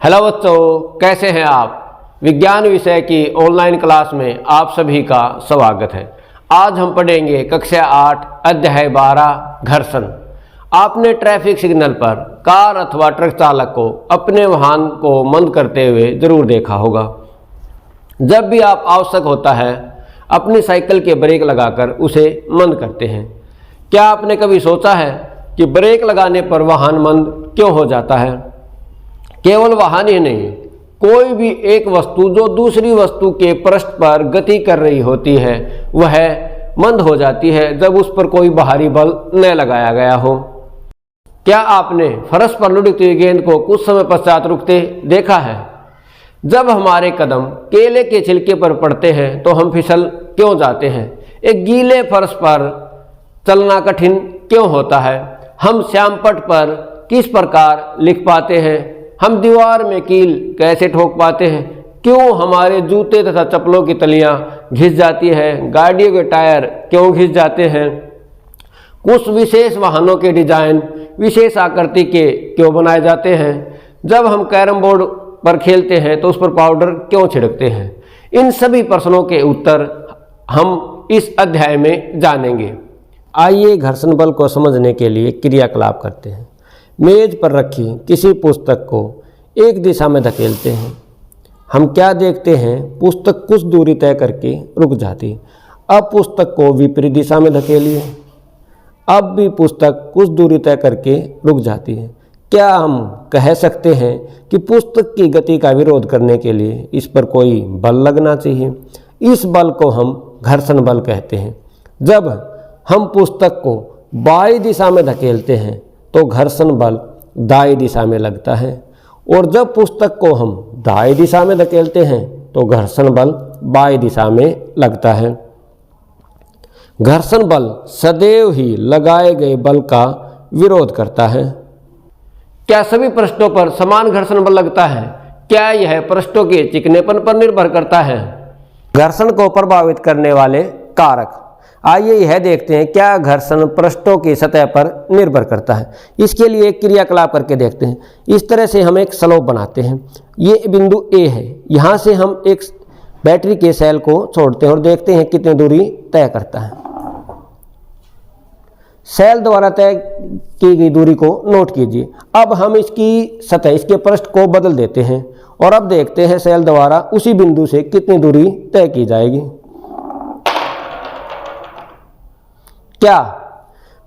Hello बच्चों, कैसे हैं आप। विज्ञान विषय की ऑनलाइन क्लास में आप सभी का स्वागत है। आज हम पढ़ेंगे कक्षा 8 अध्याय 12 घर्षण। आपने ट्रैफिक सिग्नल पर कार अथवा ट्रक चालक को अपने वाहन को मंद करते हुए जरूर देखा होगा। जब भी आप आवश्यक होता है अपनी साइकिल के ब्रेक लगाकर उसे मंद करते हैं। क्या आपने कभी सोचा है कि ब्रेक लगाने पर वाहन मंद क्यों हो जाता है? केवल वाहन ही नहीं, कोई भी एक वस्तु जो दूसरी वस्तु के पृष्ठ पर गति कर रही होती है वह मंद हो जाती है जब उस पर कोई बाहरी बल न लगाया गया हो। क्या आपने फर्श पर लुढ़कती हुई गेंद को कुछ समय पश्चात रुकते देखा है? जब हमारे कदम केले के छिलके पर पड़ते हैं तो हम फिसल क्यों जाते हैं? एक गीले फर्श पर चलना कठिन क्यों होता है? हम श्यामपट्ट पर किस प्रकार लिख पाते हैं? हम दीवार में कील कैसे ठोक पाते हैं? क्यों हमारे जूते तथा चप्पलों की तलियां घिस जाती है? गाड़ियों के टायर क्यों घिस जाते हैं? कुछ विशेष वाहनों के डिजाइन विशेष आकृति के क्यों बनाए जाते हैं? जब हम कैरम बोर्ड पर खेलते हैं तो उस पर पाउडर क्यों छिड़कते हैं? इन सभी प्रश्नों के उत्तर हम इस अध्याय में जानेंगे। आइए घर्षण बल को समझने के लिए क्रियाकलाप करते हैं। मेज पर रखी किसी पुस्तक को एक दिशा में धकेलते हैं। हम क्या देखते हैं? पुस्तक कुछ दूरी तय करके रुक जाती। अब पुस्तक को विपरीत दिशा में धकेलिए। अब भी पुस्तक कुछ दूरी तय करके रुक जाती है। क्या हम कह सकते हैं कि पुस्तक की गति का विरोध करने के लिए इस पर कोई बल लगना चाहिए? इस बल को हम घर्षण बल कहते हैं। जब हम पुस्तक को बाईं दिशा में धकेलते हैं तो घर्षण बल दाईं दिशा में लगता है, और जब पुस्तक को हम दाईं दिशा में धकेलते हैं तो घर्षण बल बाईं दिशा में लगता है। घर्षण बल सदैव ही लगाए गए बल का विरोध करता है। क्या सभी पृष्ठों पर समान घर्षण बल लगता है? क्या यह पृष्ठों के चिकनेपन पर निर्भर करता है? घर्षण को प्रभावित करने वाले कारक। आइए यह देखते हैं क्या घर्षण पृष्ठों की सतह पर निर्भर करता है। इसके लिए एक क्रियाकलाप करके देखते हैं। इस तरह से हम एक स्लोप बनाते हैं। ये बिंदु ए है। यहाँ से हम एक बैटरी के सेल को छोड़ते हैं और देखते हैं कितनी दूरी तय करता है। सेल द्वारा तय की गई दूरी को नोट कीजिए। अब हम इसकी सतह, इसके पृष्ठ को बदल देते हैं और अब देखते हैं सेल द्वारा उसी बिंदु से कितनी दूरी तय की जाएगी। क्या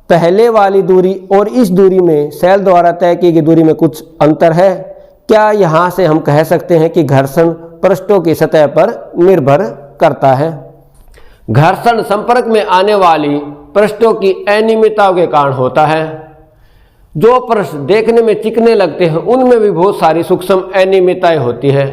पहले वाली दूरी और इस दूरी में सेल द्वारा तय की गई दूरी में कुछ अंतर है? क्या यहाँ से हम कह सकते हैं कि घर्षण पृष्ठों की सतह पर निर्भर करता है? घर्षण संपर्क में आने वाली पृष्ठों की अनियमितताओं के कारण होता है। जो पृष्ठ देखने में चिकने लगते हैं उनमें भी बहुत सारी सूक्ष्म अनियमितताएं होती है।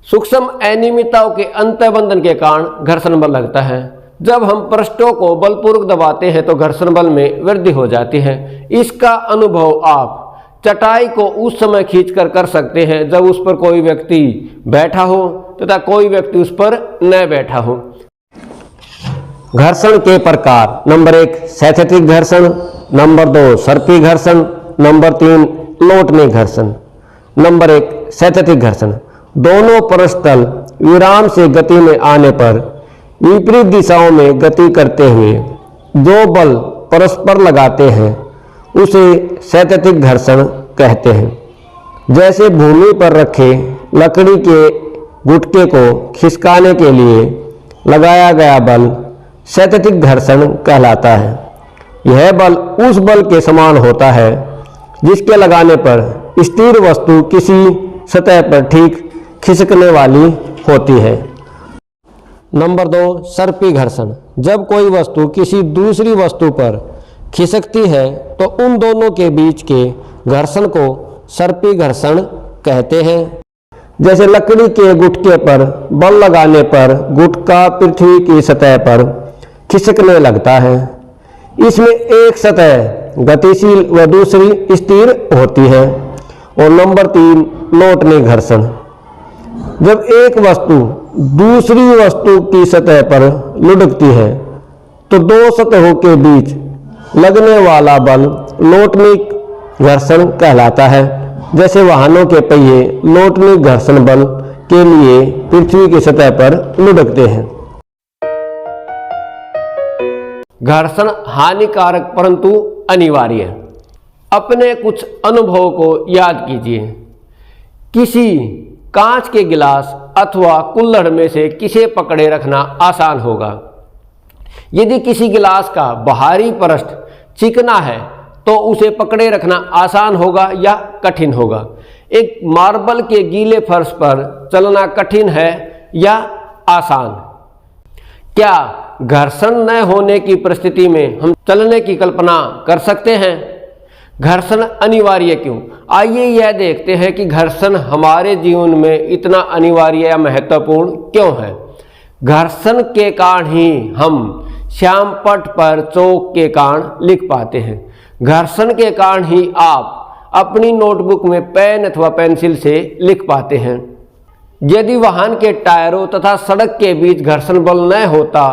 सूक्ष्म अनियमितताओं के अंतर्बंधन के कारण घर्षण बल लगता है। जब हम पृष्ठों को बलपूर्वक दबाते हैं तो घर्षण बल में वृद्धि हो जाती है। इसका अनुभव आप चटाई को उस समय खींचकर कर सकते हैं जब उस पर कोई व्यक्ति बैठा हो तथा कोई व्यक्ति उस पर न बैठा हो। घर्षण के प्रकार। नंबर 1 स्थैतिक घर्षण, नंबर 2 सर्पी घर्षण, नंबर 3 लोटनी घर्षण। नंबर 1 स्थैतिक घर्षण। दोनों पृष्ठ तल विराम से गति में आने पर विपरीत दिशाओं में गति करते हुए जो बल परस्पर लगाते हैं उसे स्थैतिक घर्षण कहते हैं। जैसे भूमि पर रखे लकड़ी के गुटके को खिसकाने के लिए लगाया गया बल स्थैतिक घर्षण कहलाता है। यह बल उस बल के समान होता है जिसके लगाने पर स्थिर वस्तु किसी सतह पर ठीक खिसकने वाली होती है। नंबर 2 सर्पी घर्षण। जब कोई वस्तु किसी दूसरी वस्तु पर खिसकती है तो उन दोनों के बीच के घर्षण को सर्पी घर्षण कहते हैं। जैसे लकड़ी के गुटके पर बल लगाने पर गुटका पृथ्वी की सतह पर खिसकने लगता है। इसमें एक सतह गतिशील व दूसरी स्थिर होती है। और नंबर 3 लोटनी घर्षण। जब एक वस्तु दूसरी वस्तु की सतह पर लुढ़कती है तो दो सतहों के बीच लगने वाला बल लोटनी घर्षण कहलाता है। जैसे वाहनों के पहिए लोटने घर्षण बल के लिए पृथ्वी की सतह पर लुढ़कते हैं। घर्षण हानिकारक परंतु अनिवार्य है। अपने कुछ अनुभवों को याद कीजिए। किसी कांच के गिलास अथवा कुल्हड़ में से किसे पकड़े रखना आसान होगा। यदि किसी गिलास का बाहरी पृष्ठ चिकना है तो उसे पकड़े रखना आसान होगा या कठिन होगा। एक मार्बल के गीले फर्श पर चलना कठिन है या आसान। क्या घर्षण न होने की परिस्थिति में हम चलने की कल्पना कर सकते हैं? घर्षण अनिवार्य क्यों? आइए यह देखते हैं कि घर्षण हमारे जीवन में इतना अनिवार्य या महत्वपूर्ण क्यों है। घर्षण के कारण ही हम श्यामपट्ट पर चौक के कारण लिख पाते हैं। घर्षण के कारण ही आप अपनी नोटबुक में पेन अथवा पेंसिल से लिख पाते हैं। यदि वाहन के टायरों तथा सड़क के बीच घर्षण बल न होता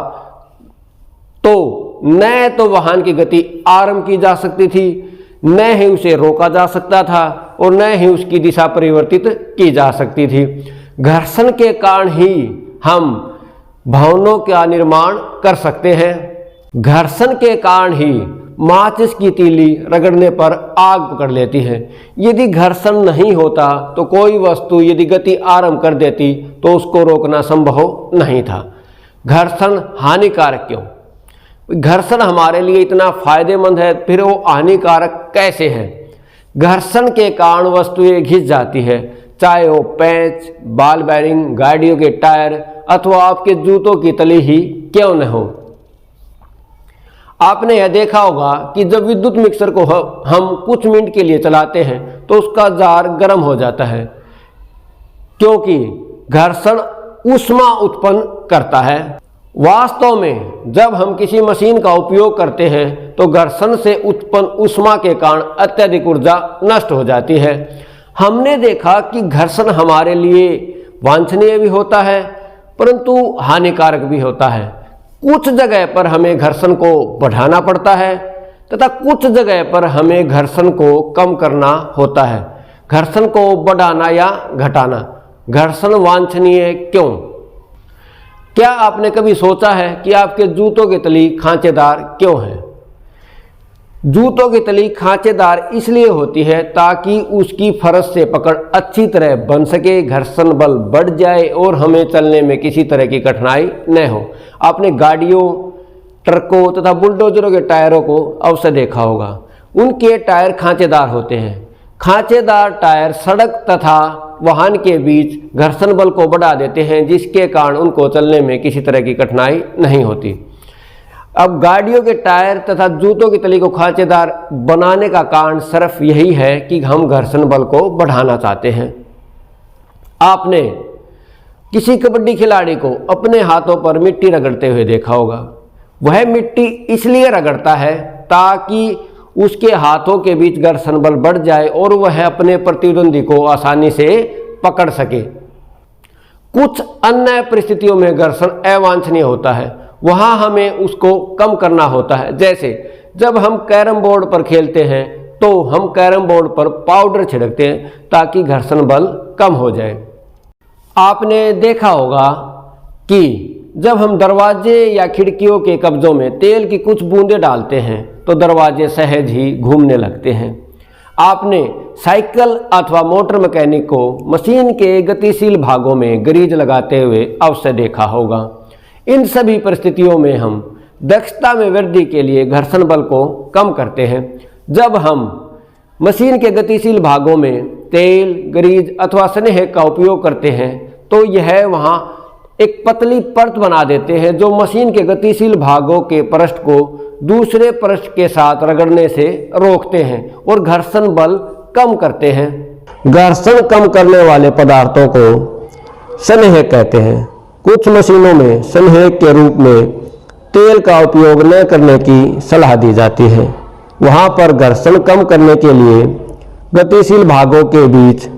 तो न तो वाहन की गति आरंभ की जा सकती थी, न ही उसे रोका जा सकता था और न ही उसकी दिशा परिवर्तित की जा सकती थी। घर्षण के कारण ही हम भवनों का निर्माण कर सकते हैं। घर्षण के कारण ही माचिस की तीली रगड़ने पर आग पकड़ लेती है। यदि घर्षण नहीं होता तो कोई वस्तु यदि गति आरंभ कर देती तो उसको रोकना संभव नहीं था। घर्षण हानिकारक क्यों? घर्षण हमारे लिए इतना फायदेमंद है, फिर वो हानिकारक कैसे है? घर्षण के कारण वस्तुएं घिस जाती है, चाहे वो पेंच, बॉल बेयरिंग, गाड़ियों के टायर अथवा आपके जूतों की तली ही क्यों न हो। आपने यह देखा होगा कि जब विद्युत मिक्सर को हम कुछ मिनट के लिए चलाते हैं तो उसका जार गर्म हो जाता है, क्योंकि घर्षण ऊष्मा उत्पन्न करता है। वास्तव में जब हम किसी मशीन का उपयोग करते हैं तो घर्षण से उत्पन्न ऊष्मा के कारण अत्यधिक ऊर्जा नष्ट हो जाती है। हमने देखा कि घर्षण हमारे लिए वांछनीय भी होता है परंतु हानिकारक भी होता है। कुछ जगह पर हमें घर्षण को बढ़ाना पड़ता है तथा कुछ जगह पर हमें घर्षण को कम करना होता है। घर्षण को बढ़ाना या घटाना। घर्षण वांछनीय क्यों? क्या आपने कभी सोचा है कि आपके जूतों की तली खांचेदार क्यों है? जूतों की तली खांचेदार इसलिए होती है ताकि उसकी फर्श से पकड़ अच्छी तरह बन सके, घर्षण बल बढ़ जाए और हमें चलने में किसी तरह की कठिनाई न हो। आपने गाड़ियों, ट्रकों तथा बुलडोजरों के टायरों को अवश्य देखा होगा। उनके टायर खांचेदार होते हैं। खांचेदार टायर सड़क तथा वाहन के बीच घर्षण बल को बढ़ा देते हैं, जिसके कारण उनको चलने में किसी तरह की कठिनाई नहीं होती। अब गाड़ियों के टायर तथा जूतों की तली को खांचेदार बनाने का कारण सिर्फ यही है कि हम घर्षण बल को बढ़ाना चाहते हैं। आपने किसी कबड्डी खिलाड़ी को अपने हाथों पर मिट्टी रगड़ते हुए देखा होगा। वह मिट्टी इसलिए रगड़ता है ताकि उसके हाथों के बीच घर्षण बल बढ़ जाए और वह अपने प्रतिद्वंदी को आसानी से पकड़ सके। कुछ अन्य परिस्थितियों में घर्षण अवांछनीय होता है, वहां हमें उसको कम करना होता है। जैसे जब हम कैरम बोर्ड पर खेलते हैं तो हम कैरम बोर्ड पर पाउडर छिड़कते हैं ताकि घर्षण बल कम हो जाए। आपने देखा होगा कि जब हम दरवाजे या खिड़कियों के कब्जों में तेल की कुछ बूंदें डालते हैं तो दरवाजे सहज ही घूमने लगते हैं। आपने साइकिल अथवा मोटर मैकेनिक को मशीन के गतिशील भागों में ग्रीज लगाते हुए अवश्य देखा होगा। इन सभी परिस्थितियों में हम दक्षता में वृद्धि के लिए घर्षण बल को कम करते हैं। जब हम मशीन के गतिशील भागों में तेल, ग्रीज अथवा स्नेहक का उपयोग करते हैं तो यह वहाँ एक पतली परत बना देते हैं जो मशीन के गतिशील भागों के पृष्ठ को दूसरे पृष्ठ के साथ रगड़ने से रोकते हैं और घर्षण बल कम करते हैं। घर्षण कम करने वाले पदार्थों को स्नेहक कहते हैं। कुछ मशीनों में स्नेहक के रूप में तेल का उपयोग न करने की सलाह दी जाती है। वहाँ पर घर्षण कम करने के लिए गतिशील भागों के बीच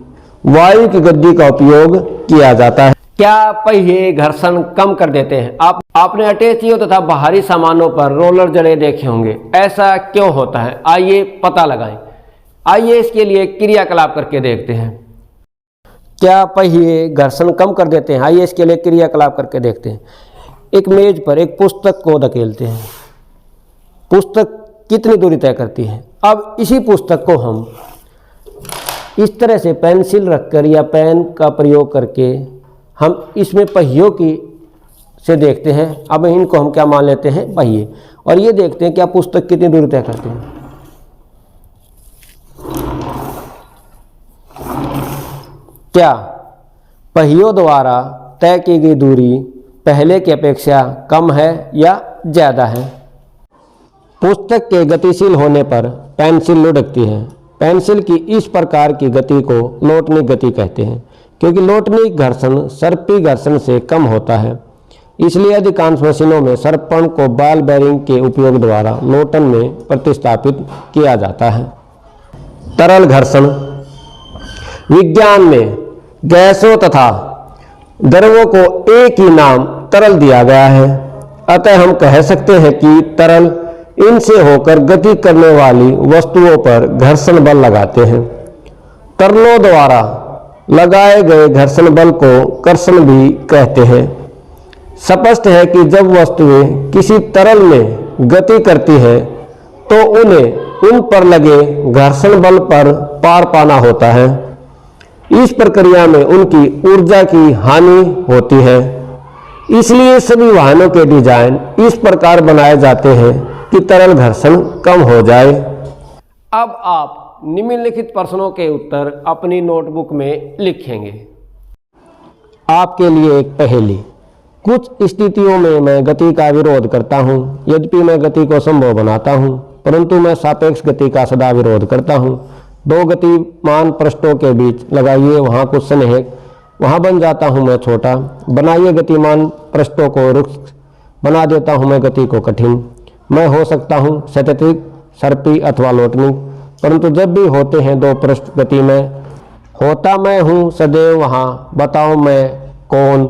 वायु की गद्दी का उपयोग किया जाता है। क्या पहिए घर्षण कम कर देते हैं? आपने अटैचियों तथा बाहरी सामानों पर रोलर जड़े देखे होंगे। ऐसा क्यों होता है? आइए पता लगाएं। आइए इसके लिए क्रियाकलाप करके देखते हैं। क्या पहिए घर्षण कम कर देते हैं? आइए इसके लिए क्रियाकलाप करके देखते हैं। एक मेज पर एक पुस्तक को धकेलते हैं। पुस्तक कितनी दूरी तय करती है? अब इसी पुस्तक को हम इस तरह से पेंसिल रखकर या पेन का प्रयोग करके हम इसमें पहियों की से देखते हैं। अब इनको हम क्या मान लेते हैं? पहिए। और ये देखते हैं क्या पुस्तक कितनी दूरी तय करती है। क्या पहियों द्वारा तय की गई दूरी पहले की अपेक्षा कम है या ज़्यादा है? पुस्तक के गतिशील होने पर पेंसिल लुढ़कती है। पेंसिल की इस प्रकार की गति को लोटनिक गति कहते हैं, क्योंकि लोटनिक घर्षण सर्पी घर्षण से कम होता है। इसलिए अधिकांश मशीनों में सर्पण को बॉल बेरिंग के उपयोग द्वारा लोटन में प्रतिस्थापित किया जाता है। तरल घर्षण। विज्ञान में गैसों तथा द्रवों को एक ही नाम तरल दिया गया है। अतः हम कह सकते हैं कि तरल इनसे होकर गति करने वाली वस्तुओं पर घर्षण बल लगाते हैं। तरलों द्वारा लगाए गए घर्षण बल को कर्षण भी कहते हैं। स्पष्ट है कि जब वस्तुएं किसी तरल में गति करती है तो उन्हें उन पर लगे घर्षण बल पर पार पाना होता है। इस प्रक्रिया में उनकी ऊर्जा की हानि होती है। इसलिए सभी वाहनों के डिजाइन इस प्रकार बनाए जाते हैं कि तरल घर्षण कम हो जाए। अब आप निम्नलिखित प्रश्नों के उत्तर अपनी नोटबुक में लिखेंगे। आपके लिए एक पहेली। कुछ स्थितियों में मैं गति का विरोध करता हूँ, यद्यपि मैं गति को संभव बनाता हूँ, परंतु मैं सापेक्ष गति का सदा विरोध करता हूँ। दो गतिमान पृष्ठों के बीच लगाइए वहाँ कुछ स्नेह, वहाँ बन जाता हूँ मैं छोटा। बनाइए गतिमान पृष्ठों को रुक्ष, बना देता हूँ मैं गति को कठिन। मैं हो सकता हूँ स्थैतिक, सर्पी अथवा लोटनिक, परंतु जब भी होते हैं दो पृष्ठ गति में, होता मैं हूँ सदैव वहाँ, बताओ मैं कौन।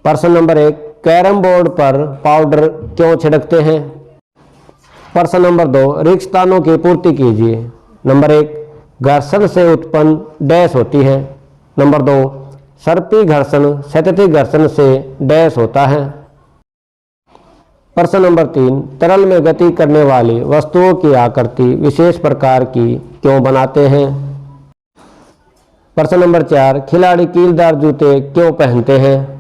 प्रश्न नंबर 1, कैरम बोर्ड पर पाउडर क्यों छिड़कते हैं? प्रश्न नंबर 2, रिक्त स्थानों की पूर्ति कीजिए। नंबर 1, घर्षण से उत्पन्न डैश होती है। नंबर 2, सर्पी घर्षण स्थैतिक घर्षण से डैश होता है। प्रश्न नंबर 3, तरल में गति करने वाली वस्तुओं की आकृति विशेष प्रकार की क्यों बनाते हैं? प्रश्न नंबर 4, खिलाड़ी कीलदार जूते क्यों पहनते हैं?